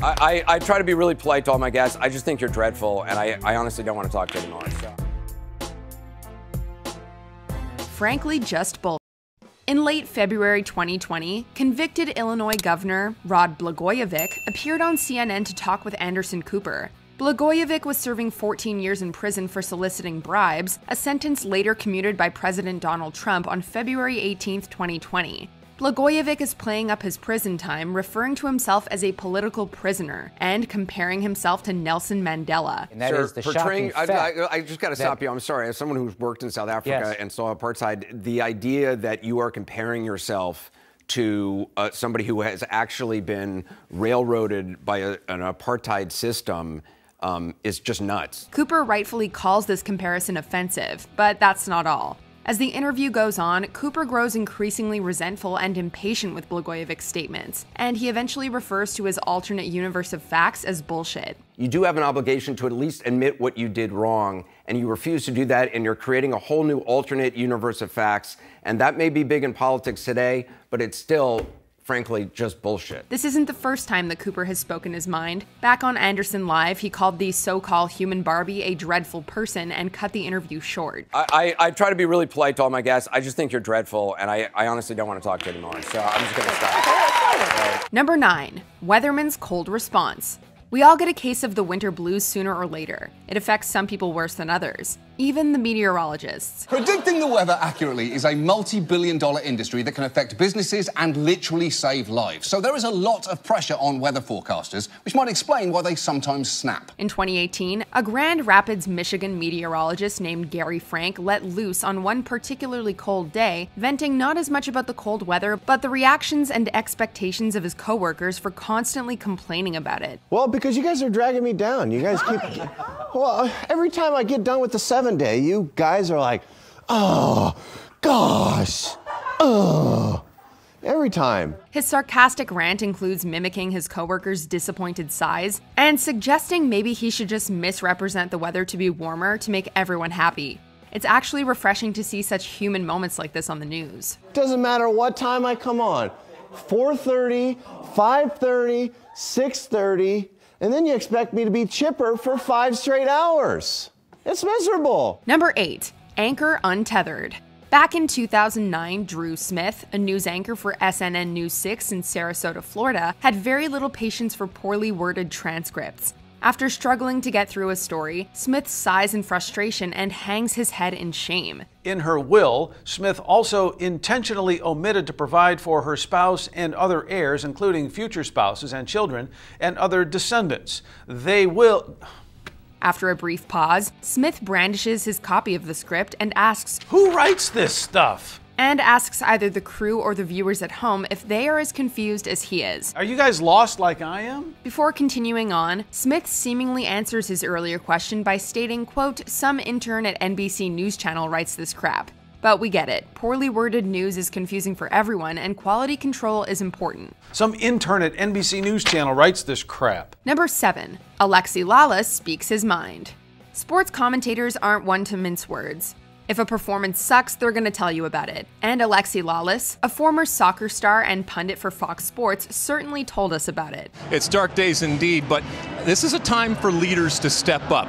I try to be really polite to all my guests. I just think you're dreadful, and I honestly don't want to talk to you anymore. So. Frankly, just bull. In late February 2020, convicted Illinois Governor Rod Blagojevich appeared on CNN to talk with Anderson Cooper. Blagojevich was serving 14 years in prison for soliciting bribes, a sentence later commuted by President Donald Trump on February 18, 2020. Blagojevich is playing up his prison time, referring to himself as a political prisoner and comparing himself to Nelson Mandela. And that is the shocking fact. I just got to stop you. I'm sorry. As someone who's worked in South Africa and saw apartheid, the idea that you are comparing yourself to somebody who has actually been railroaded by an apartheid system is just nuts. Cooper rightfully calls this comparison offensive, but that's not all. As the interview goes on, Cooper grows increasingly resentful and impatient with Blagojevich's statements, and he eventually refers to his alternate universe of facts as bullshit. You do have an obligation to at least admit what you did wrong, and you refuse to do that, and you're creating a whole new alternate universe of facts, and that may be big in politics today, but it's still, frankly, just bullshit. This isn't the first time that Cooper has spoken his mind. Back on Anderson Live, he called the so-called human Barbie a dreadful person and cut the interview short. I try to be really polite to all my guests. I just think you're dreadful, and I honestly don't want to talk to you anymore, so I'm just going to stop. Number 9. Weatherman's cold response. We all get a case of the winter blues sooner or later. It affects some people worse than others, even the meteorologists. Predicting the weather accurately is a multi-billion-dollar industry that can affect businesses and literally save lives. So there is a lot of pressure on weather forecasters, which might explain why they sometimes snap. In 2018, a Grand Rapids, Michigan meteorologist named Gary Frank let loose on one particularly cold day, venting not as much about the cold weather, but the reactions and expectations of his coworkers for constantly complaining about it. Well, because you guys are dragging me down. You guys keep... Well, every time I get done with the 7-day, you guys are like, oh, gosh, oh. Every time. His sarcastic rant includes mimicking his coworkers' disappointed sighs and suggesting maybe he should just misrepresent the weather to be warmer to make everyone happy. It's actually refreshing to see such human moments like this on the news. Doesn't matter what time I come on. 4:30, 5:30, 6:30, and then you expect me to be chipper for 5 straight hours. It's miserable. Number 8. Anchor untethered. Back in 2009, Drew Smith, a news anchor for SNN News 6 in Sarasota, Florida, had very little patience for poorly worded transcripts. After struggling to get through a story, Smith sighs in frustration and hangs his head in shame. In her will, Smith also intentionally omitted to provide for her spouse and other heirs, including future spouses and children, and other descendants. They will... After a brief pause, Smith brandishes his copy of the script and asks, "Who writes this stuff?" And asks either the crew or the viewers at home if they are as confused as he is. Are you guys lost like I am? Before continuing on, Smith seemingly answers his earlier question by stating, quote, "Some intern at NBC News Channel writes this crap." But we get it. Poorly worded news is confusing for everyone, and quality control is important. Some intern at NBC News Channel writes this crap. Number 7. Alexi Lalas speaks his mind. Sports commentators aren't one to mince words. If a performance sucks, they're gonna tell you about it. And Alexi Lalas, a former soccer star and pundit for Fox Sports, certainly told us about it. It's dark days indeed, but this is a time for leaders to step up.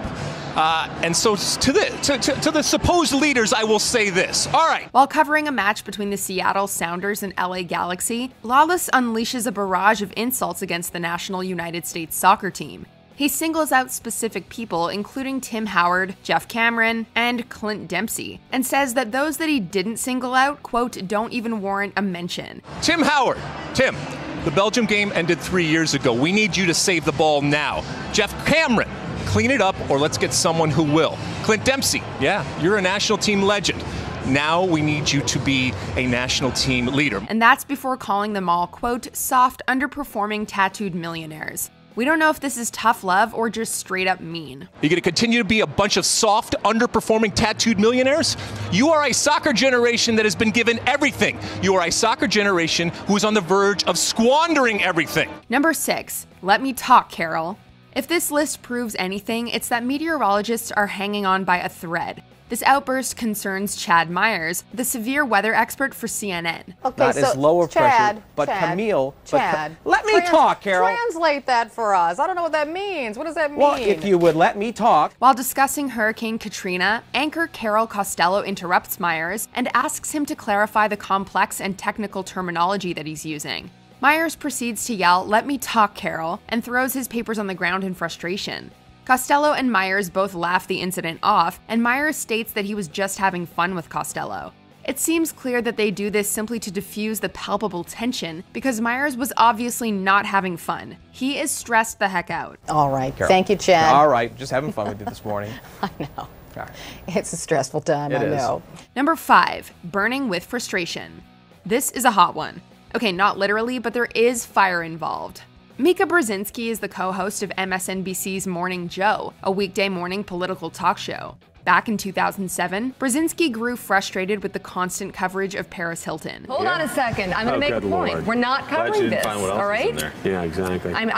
And so to the supposed leaders, I will say this. All right. While covering a match between the Seattle Sounders and LA Galaxy, Lalas unleashes a barrage of insults against the national United States soccer team. He singles out specific people, including Tim Howard, Jeff Cameron, and Clint Dempsey, and says that those that he didn't single out, quote, don't even warrant a mention. Tim Howard. Tim, the Belgium game ended 3 years ago. We need you to save the ball now. Jeff Cameron, clean it up or let's get someone who will. Clint Dempsey, yeah, you're a national team legend. Now we need you to be a national team leader. And that's before calling them all, quote, soft, underperforming tattooed millionaires. We don't know if this is tough love or just straight up mean. You're going to continue to be a bunch of soft, underperforming, tattooed millionaires? You are a soccer generation that has been given everything. You are a soccer generation who is on the verge of squandering everything. Number 6. Let me talk, Carol. If this list proves anything, it's that meteorologists are hanging on by a thread. This outburst concerns Chad Myers, the severe weather expert for CNN. Okay, not so as lower pressure, but Camille. Chad, let me talk, Carol. Translate that for us. I don't know what that means. What does that mean? Well, if you would let me talk. While discussing Hurricane Katrina, anchor Carol Costello interrupts Myers and asks him to clarify the complex and technical terminology that he's using. Myers proceeds to yell, "Let me talk, Carol," and throws his papers on the ground in frustration. Costello and Myers both laugh the incident off, and Myers states that he was just having fun with Costello. It seems clear that they do this simply to diffuse the palpable tension, because Myers was obviously not having fun. He is stressed the heck out. All right, Carol. Thank you, Chad. All right, just having fun with you this morning. I know. Right. It's a stressful time, I know. Number 5, burning with frustration. This is a hot one. Okay, not literally, but there is fire involved. Mika Brzezinski is the co-host of MSNBC's Morning Joe, a weekday morning political talk show. Back in 2007, Brzezinski grew frustrated with the constant coverage of Paris Hilton. Hold on a second. I'm going to make a point. Lord. We're not covering this, all right? Yeah, exactly. I'm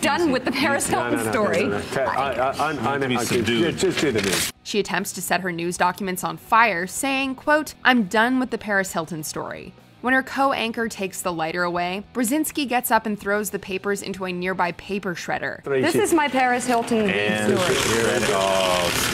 done with the Paris Hilton story. Just do the news. She attempts to set her news documents on fire, saying, quote, "I'm done with the Paris Hilton story." When her co-anchor takes the lighter away, Brzezinski gets up and throws the papers into a nearby paper shredder. This is my Paris Hilton story.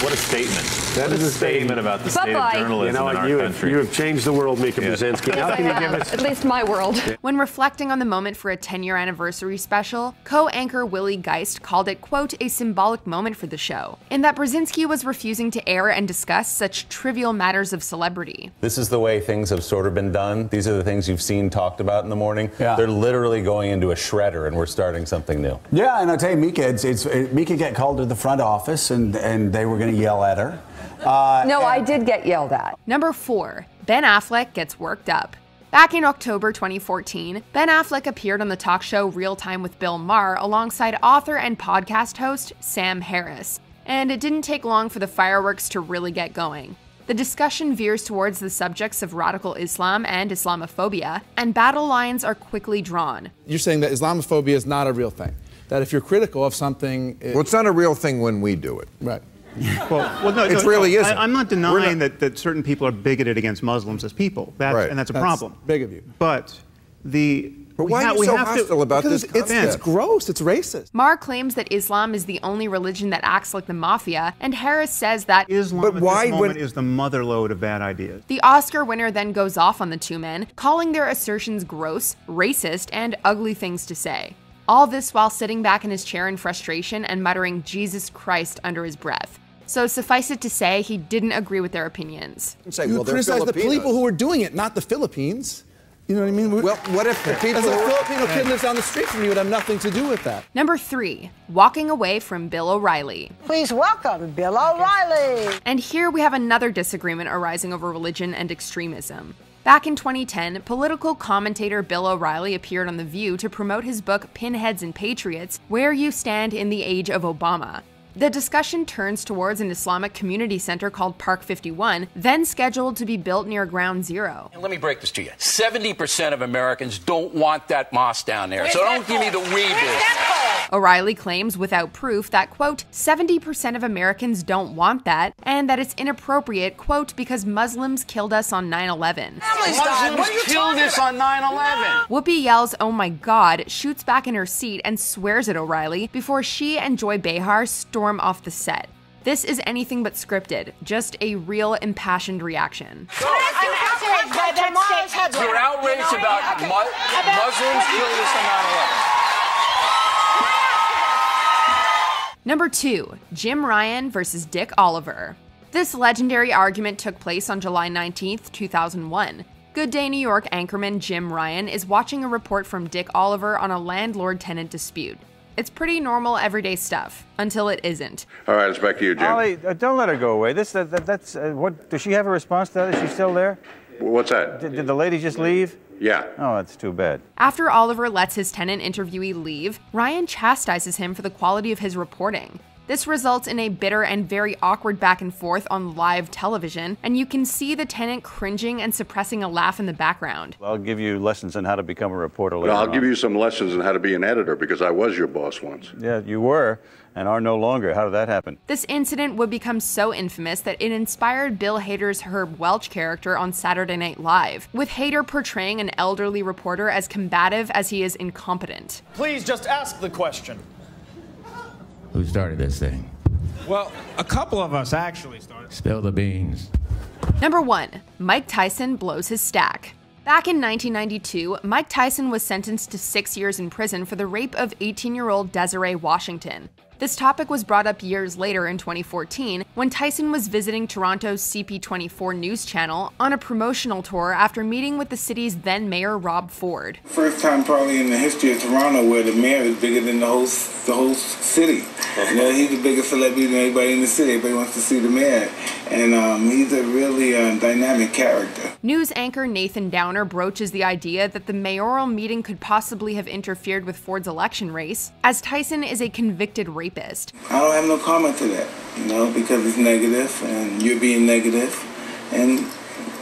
What a statement. That is a statement about the state of journalism in our country. You have changed the world, Mika Brzezinski. How can you give us... At least my world. When reflecting on the moment for a 10-year anniversary special, co-anchor Willie Geist called it, quote, "a symbolic moment for the show," in that Brzezinski was refusing to air and discuss such trivial matters of celebrity. This is the way things have sort of been done. These are the things you've seen talked about in the morning. Yeah. They're literally going into a shredder, and we're starting something new. Yeah, and I'll tell you, Mika, Mika got called to the front office, and they were going to yell at her. No, I did get yelled at. Number 4, Ben Affleck gets worked up. Back in October 2014, Ben Affleck appeared on the talk show Real Time with Bill Maher alongside author and podcast host Sam Harris. And it didn't take long for the fireworks to really get going. The discussion veers towards the subjects of radical Islam and Islamophobia, and battle lines are quickly drawn. You're saying that Islamophobia is not a real thing, that if you're critical of something... Well, it's not a real thing when we do it. Right. Well, no, it really isn't. I'm not denying that certain people are bigoted against Muslims as people, and that's a problem. Big of you. But why are you so hostile about this concept? It's gross. It's racist. Maher claims that Islam is the only religion that acts like the mafia, and Harris says that Islam at this moment is the motherlode of bad ideas. The Oscar winner then goes off on the two men, calling their assertions gross, racist, and ugly things to say. All this while sitting back in his chair in frustration and muttering "Jesus Christ" under his breath. So suffice it to say, he didn't agree with their opinions. You criticize the people who are doing it, not the Philippines. You know what I mean? Well, what if the people as a Filipino kid lives down the street from you would have nothing to do with that? Number 3, walking away from Bill O'Reilly. Please welcome Bill O'Reilly. And here we have another disagreement arising over religion and extremism. Back in 2010, political commentator Bill O'Reilly appeared on The View to promote his book Pinheads and Patriots, Where You Stand in the Age of Obama. The discussion turns towards an Islamic community center called Park 51, then scheduled to be built near Ground Zero. And let me break this to you. 70% of Americans don't want that mosque down there, so don't give me the weebies. O'Reilly claims without proof that, quote, 70% of Americans don't want that, and that it's inappropriate, quote, because Muslims killed us on 9/11. Muslims killed us on 9/11. Whoopi yells, "Oh my God," shoots back in her seat and swears at O'Reilly before she and Joy Behar storm off the set. This is anything but scripted, just a real impassioned reaction. You're outraged about Muslims killing us on 9/11. Number 2, Jim Ryan versus Dick Oliver. This legendary argument took place on July 19th, 2001. Good Day New York anchorman Jim Ryan is watching a report from Dick Oliver on a landlord-tenant dispute. It's pretty normal, everyday stuff, until it isn't. All right, it's back to you, Jim. Ollie, don't let her go away. What, does she have a response to that? Is she still there? What's that? Did the lady just leave? Yeah. Oh, that's too bad. After Oliver lets his tenant interviewee leave, Ryan chastises him for the quality of his reporting. This results in a bitter and very awkward back and forth on live television, and you can see the tenant cringing and suppressing a laugh in the background. I'll give you lessons on how to become a reporter later I'll give you some lessons on how to be an editor, because I was your boss once. Yeah, you were, and are no longer. How did that happen? This incident would become so infamous that it inspired Bill Hader's Herb Welch character on Saturday Night Live, with Hader portraying an elderly reporter as combative as he is incompetent. Please just ask the question. Who started this thing? Well, a couple of us actually started. Spill the beans. Number 1. Mike Tyson blows his stack. Back in 1992, Mike Tyson was sentenced to 6 years in prison for the rape of 18-year-old Desiree Washington. This topic was brought up years later in 2014 when Tyson was visiting Toronto's CP24 news channel on a promotional tour after meeting with the city's then mayor Rob Ford. First time probably in the history of Toronto where the mayor is bigger than the whole city. You know, he's the biggest celebrity than anybody in the city. Everybody wants to see the mayor. And he's a really dynamic character. News anchor Nathan Downer broaches the idea that the mayoral meeting could possibly have interfered with Ford's election race, as Tyson is a convicted rapist. I don't have no comment to that, you know, because it's negative and you're being negative. And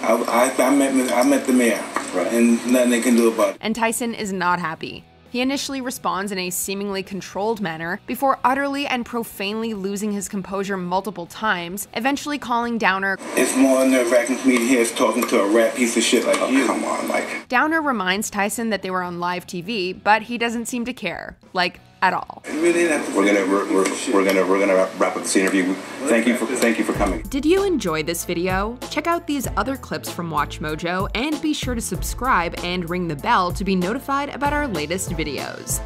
I met the mayor, right, and nothing they can do about it. And Tyson is not happy. He initially responds in a seemingly controlled manner before utterly and profanely losing his composure multiple times, eventually calling Downer, "It's more nerve-wracking for me to hear talking to a rat piece of shit like you." Come on, Mike. Downer reminds Tyson that they were on live TV, but he doesn't seem to care, like, at all. We're gonna wrap up this interview. Thank you for coming. Did you enjoy this video? Check out these other clips from WatchMojo and be sure to subscribe and ring the bell to be notified about our latest videos.